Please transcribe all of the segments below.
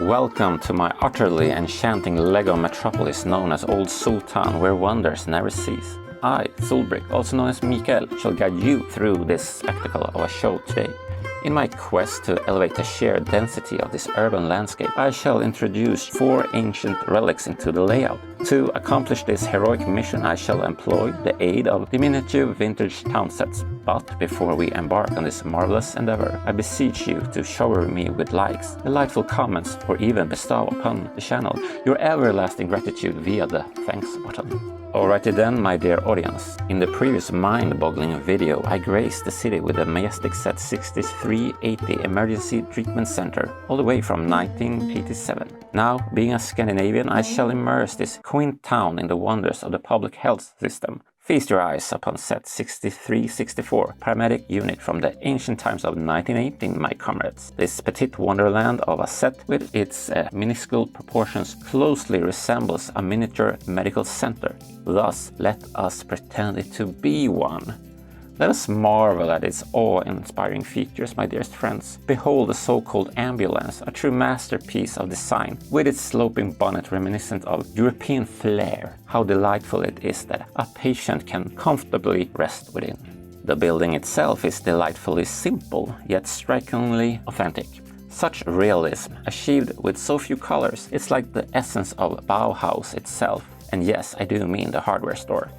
Welcome to my utterly enchanting Lego metropolis known as Old Sultan, where wonders never cease. I, Solbrick, also known as Mikael, shall guide you through this spectacle of a show today. In my quest to elevate the sheer density of this urban landscape, I shall introduce 4 ancient relics into the layout. To accomplish this heroic mission, I shall employ the aid of diminutive vintage town sets. But before we embark on this marvelous endeavor, I beseech you to shower me with likes, delightful comments, or even bestow upon the channel your everlasting gratitude via the thanks button. Alrighty then, my dear audience. In the previous mind-boggling video, I graced the city with the majestic set 6380 Emergency Treatment Center, all the way from 1987. Now, being a Scandinavian, I shall immerse this quaint town in the wonders of the public health system. Feast your eyes upon set 6364, paramedic unit from the ancient times of 1918, my comrades. This petite wonderland of a set with its minuscule proportions closely resembles a miniature medical center. Thus, let us pretend it to be one. Let us marvel at its awe-inspiring features, my dearest friends. Behold the so-called ambulance, a true masterpiece of design, with its sloping bonnet reminiscent of European flair. How delightful it is that a patient can comfortably rest within. The building itself is delightfully simple, yet strikingly authentic. Such realism, achieved with so few colors, it's like the essence of Bauhaus itself. And yes, I do mean the hardware store.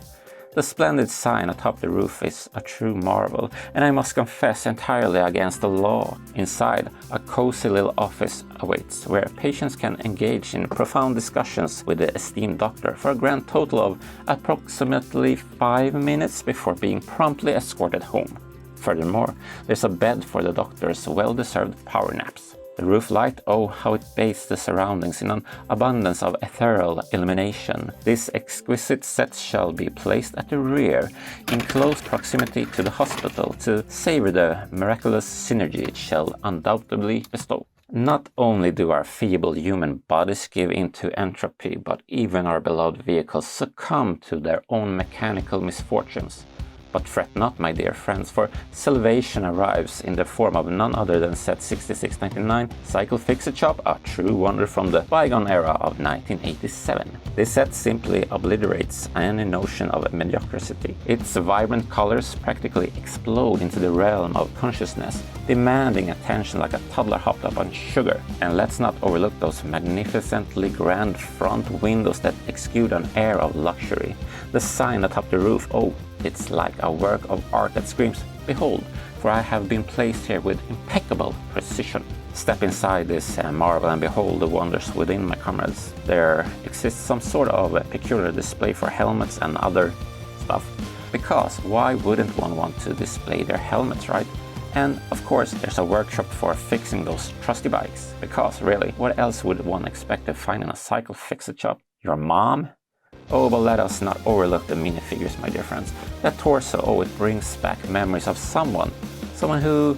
The splendid sign atop the roof is a true marvel, and I must confess entirely against the law. Inside, a cozy little office awaits, where patients can engage in profound discussions with the esteemed doctor for a grand total of approximately 5 minutes before being promptly escorted home. Furthermore, there's a bed for the doctor's well-deserved power naps. The roof light, oh how it bathes the surroundings in an abundance of ethereal illumination. This exquisite set shall be placed at the rear, in close proximity to the hospital, to savor the miraculous synergy it shall undoubtedly bestow. Not only do our feeble human bodies give in to entropy, but even our beloved vehicles succumb to their own mechanical misfortunes. But fret not, my dear friends, for salvation arrives in the form of none other than set 6699 Cycle Fix-A-Chop, a true wonder from the bygone era of 1987. This set simply obliterates any notion of mediocrity. Its vibrant colors practically explode into the realm of consciousness, demanding attention like a toddler hopped up on sugar. And let's not overlook those magnificently grand front windows that exude an air of luxury. The sign atop the roof, oh, it's like a work of art that screams, "Behold, for I have been placed here with impeccable precision." Step inside this marvel and behold the wonders within, my comrades. There exists some sort of peculiar display for helmets and other stuff. Because why wouldn't one want to display their helmets, right? And of course, there's a workshop for fixing those trusty bikes. Because really, what else would one expect to find in a Cycle Fix-A-Chop? Your mom? Oh, but let us not overlook the minifigures, my dear friends. That torso, oh, it brings back memories of someone who,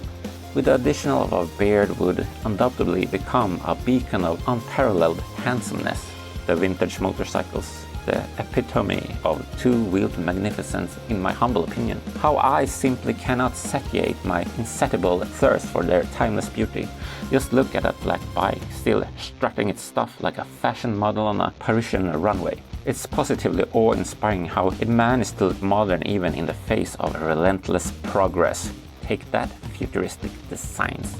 with the addition of a beard, would undoubtedly become a beacon of unparalleled handsomeness. The vintage motorcycles, the epitome of two-wheeled magnificence, in my humble opinion. How I simply cannot satiate my insatiable thirst for their timeless beauty. Just look at that black bike, still strutting its stuff like a fashion model on a Parisian runway. It's positively awe-inspiring how it managed to look modern even in the face of relentless progress. Take that, futuristic designs.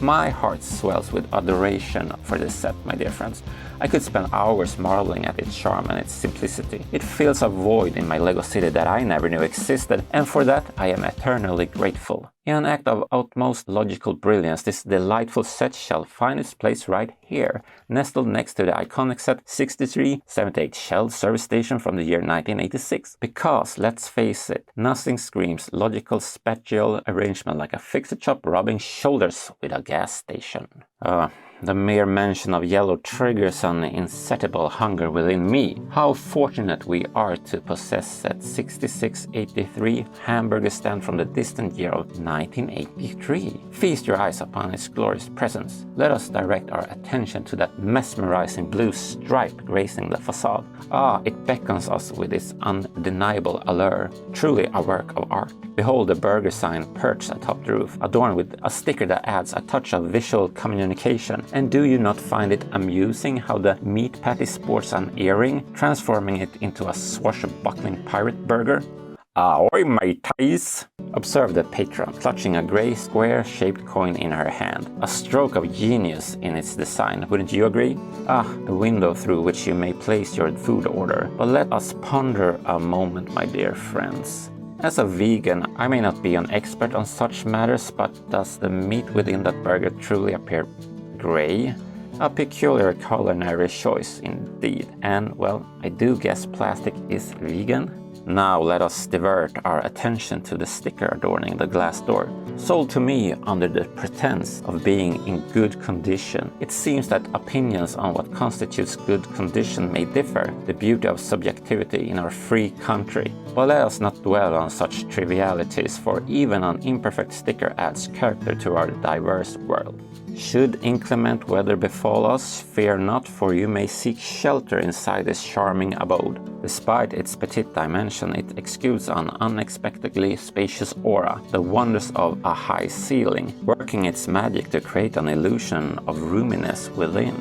My heart swells with adoration for this set, my dear friends. I could spend hours marveling at its charm and its simplicity. It fills a void in my Lego city that I never knew existed, and for that I am eternally grateful. In an act of utmost logical brilliance, this delightful set shall find its place right here, nestled next to the iconic set 6378 Shell service station from the year 1986. Because, let's face it, nothing screams logical spatial arrangement like a fix-a-chop rubbing shoulders with a gas station. The mere mention of yellow triggers an insatiable hunger within me. How fortunate we are to possess that 6683 hamburger stand from the distant year of 1983. Feast your eyes upon its glorious presence. Let us direct our attention to that mesmerizing blue stripe gracing the facade. Ah, it beckons us with its undeniable allure. Truly a work of art. Behold the burger sign perched atop the roof, adorned with a sticker that adds a touch of visual communication communication. And do you not find it amusing how the meat patty sports an earring, transforming it into a swashbuckling pirate burger? Ahoy, mateys! Observed the patron, clutching a grey square-shaped coin in her hand. A stroke of genius in its design, wouldn't you agree? A window through which you may place your food order. But let us ponder a moment, my dear friends. As a vegan, I may not be an expert on such matters, but does the meat within that burger truly appear grey? A peculiar culinary choice indeed. And, well, I do guess plastic is vegan. Now let us divert our attention to the sticker adorning the glass door. Sold to me under the pretense of being in good condition, it seems that opinions on what constitutes good condition may differ, the beauty of subjectivity in our free country. But let us not dwell on such trivialities, for even an imperfect sticker adds character to our diverse world. Should inclement weather befall us, fear not, for you may seek shelter inside this charming abode. Despite its petite dimension, it exudes an unexpectedly spacious aura, the wonders of a high ceiling, working its magic to create an illusion of roominess within.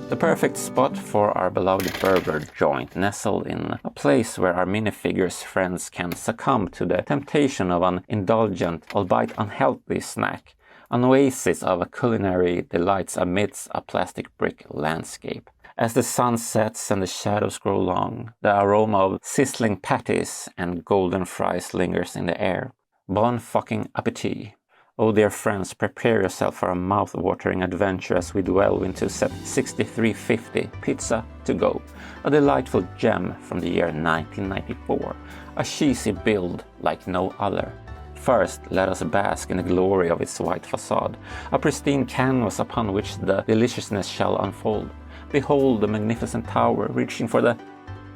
The perfect spot for our beloved burger joint, nestled in a place where our minifigures friends can succumb to the temptation of an indulgent, albeit unhealthy snack. An oasis of culinary delights amidst a plastic brick landscape. As the sun sets and the shadows grow long, the aroma of sizzling patties and golden fries lingers in the air. Bon fucking appetit. Oh dear friends, prepare yourself for a mouth-watering adventure as we delve into set 6350, Pizza to Go, a delightful gem from the year 1994, a cheesy build like no other. First, let us bask in the glory of its white facade, a pristine canvas upon which the deliciousness shall unfold. Behold the magnificent tower reaching for the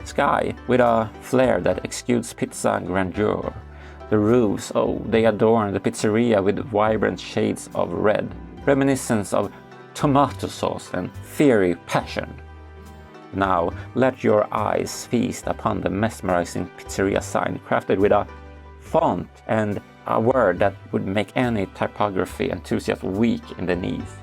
sky with a flair that exudes pizza grandeur. The roofs, oh, they adorn the pizzeria with vibrant shades of red, reminiscence of tomato sauce and fiery passion. Now, let your eyes feast upon the mesmerizing pizzeria sign crafted with a font and a word that would make any typography enthusiast weak in the knees.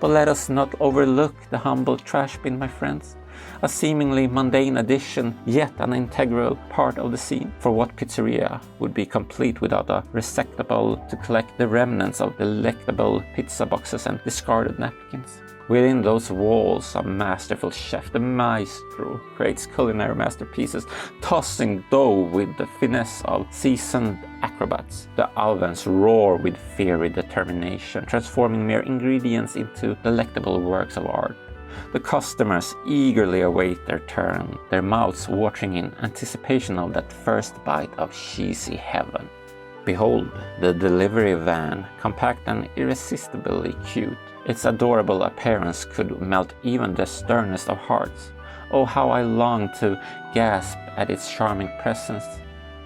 But let us not overlook the humble trash bin, my friends. A seemingly mundane addition, yet an integral part of the scene. For what pizzeria would be complete without a receptacle to collect the remnants of delectable pizza boxes and discarded napkins? Within those walls, a masterful chef, the maestro, creates culinary masterpieces, tossing dough with the finesse of seasoned acrobats. The ovens roar with fiery determination, transforming mere ingredients into delectable works of art. The customers eagerly await their turn, their mouths watering in anticipation of that first bite of cheesy heaven. Behold, the delivery van, compact and irresistibly cute. Its adorable appearance could melt even the sternest of hearts. Oh, how I long to gasp at its charming presence.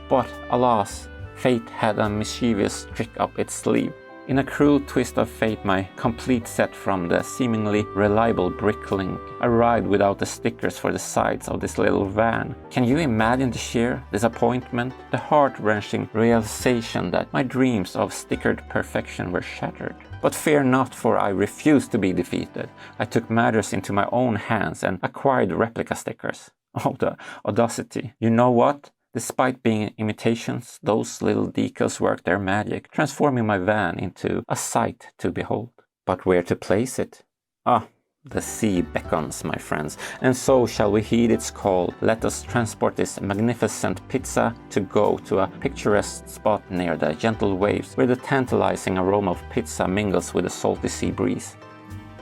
But, alas, fate had a mischievous trick up its sleeve. In a cruel twist of fate, my complete set from the seemingly reliable Bricklink arrived without the stickers for the sides of this little van. Can you imagine the sheer disappointment, the heart-wrenching realization that my dreams of stickered perfection were shattered? But fear not, for I refused to be defeated. I took matters into my own hands and acquired replica stickers. Oh, the audacity. You know what? Despite being imitations, those little decals work their magic, transforming my van into a sight to behold. But where to place it? Ah, the sea beckons, my friends, and so shall we heed its call. Let us transport this magnificent pizza to go to a picturesque spot near the gentle waves, where the tantalizing aroma of pizza mingles with the salty sea breeze.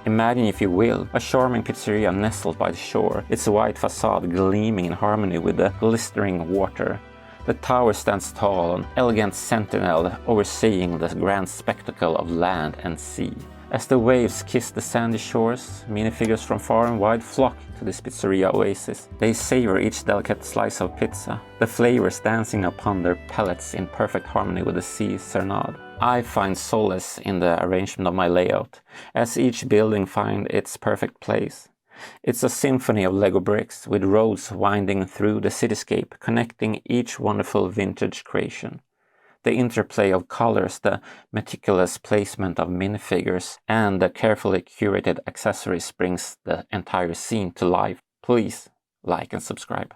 Imagine, if you will, a charming pizzeria nestled by the shore, its white facade gleaming in harmony with the glistering water. The tower stands tall, an elegant sentinel overseeing the grand spectacle of land and sea. As the waves kiss the sandy shores, minifigures from far and wide flock to this Pizzeria Oasis. They savor each delicate slice of pizza, the flavors dancing upon their palates in perfect harmony with the sea serenade. I find solace in the arrangement of my layout, as each building finds its perfect place. It's a symphony of Lego bricks, with roads winding through the cityscape, connecting each wonderful vintage creation. The interplay of colors, the meticulous placement of minifigures, and the carefully curated accessories brings the entire scene to life. Please like and subscribe.